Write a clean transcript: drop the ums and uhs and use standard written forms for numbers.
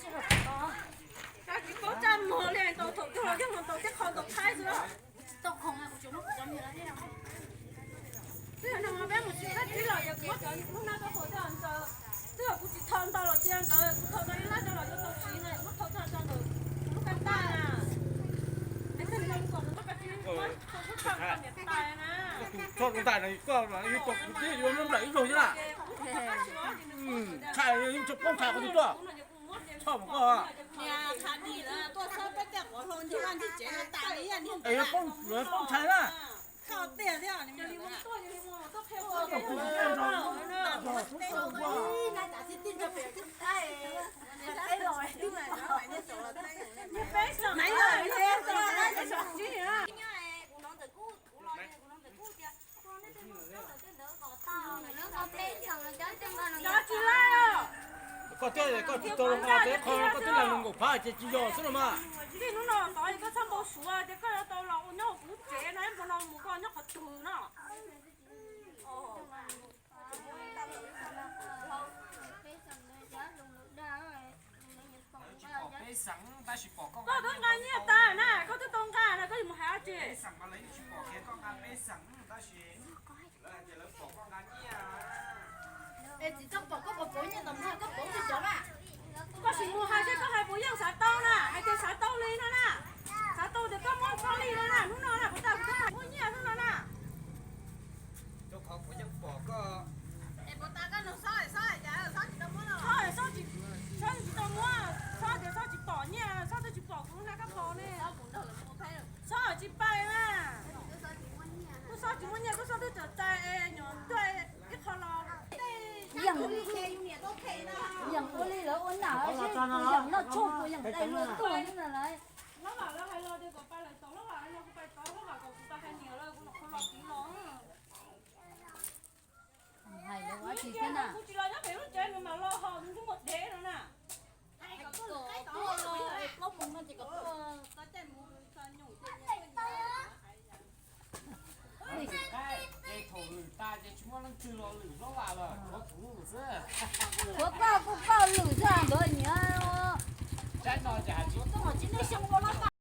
是个高。那你高站磨练到头，就好像我到这考到开始了。到空啊，我就不讲你了，这样。这样他们别不去，他去了也不讲，我那个好像是，这个估计烫到了这样子，不烫到一拉着了就都行了，不烫到这样子，不敢打啊。ไอ้คนนั้นก่อนมันก็กระทิ้งมันเขาทำกันเนี่ยตายนะชอบตายเลยก็หลังยุบตกที่โยนมันไหลลงใช่ไหมใช่ยุบจะป้องกันเขาตัวชอบก็เนี่ยขาดีแล้วตัวชอบไปแต่หัวลงที่ร้านที่เจ๊ตายอย่างนี้ไอ้ป้องเหลือป้องใช้ละข้าวเตี้ยเนี่ยนี่มันตัวยังมีมันตัวแค่ตัวเดียวน่าจะที่ติดจะเป็นได้ได้ลอยที่ไหนเนี่ย走了你飞上没有你走了那就去啊ก็เต้ก็ตัวลงมาเต้คอก็ตัวลงกูพาจะจีโยสุดมาที่นู้นน่ะตอนนี้ก็ทำบ่สูอ่ะเด็กก็ตัวเราเนี่ยกูเจ๊นะพวกเราหมู่ก็เนี่ยเขาตื่นน่ะก็ต้องการเนี่ยตาน่ะเขาจะต้องการนะก็อยู่มาหาเจ๊สั่งมาเลยชิบอกแค่ก็การไม่สั่งตาชีแล้วจะแล้วบอกก็การเนี่ยเอ๊ะจะบอกก็บอกเนี่ยตำรวจก็บอกที่เจ๊ป่ะก็สิมูหาเจ๊ก็ให้ปุ๋ยยังสาโต้น่ะให้เจ๊สาโต้เลยน่ะสาโต้เด็กก็มองก็เลยน่ะนู้นน่ะเขาตามก็ปุ๋ยเนี่ยนู้นน่ะเจ้าของผมยังบอกก็เอ๊ะบอกตาก็หนูซ้อยอย่าซ้อยจีตะมัวเนาะซ้อยจีตะมัวซ้อยเดี๋ยวซ้อยจีปอเนี่ยซ้อยจีปอกูน่ะก็พอเนี่ยซ้อยจีไปน่ะกูซ้อยจีมันเนี่ยกูซ้อยจะใจเองหนูด้วย一颗老养我哩了，我哪去养那臭不养带路多呢来。老话了还老这个摆来走，老话还老摆走，老话个不摆还牛了，我老老顶了。係咯，我知先啦。估計啦，一皮都正，你咪攞後，你都冇嘢啦呐。係個多咯，我冇乜這個多，嗰隻冇再用啲嘢。cái thổ lử ta cái chúng nó chưa lo lử nó vào rồi nó thủ lử chứ我爸不报路上多年哦。真的假的？我今天想我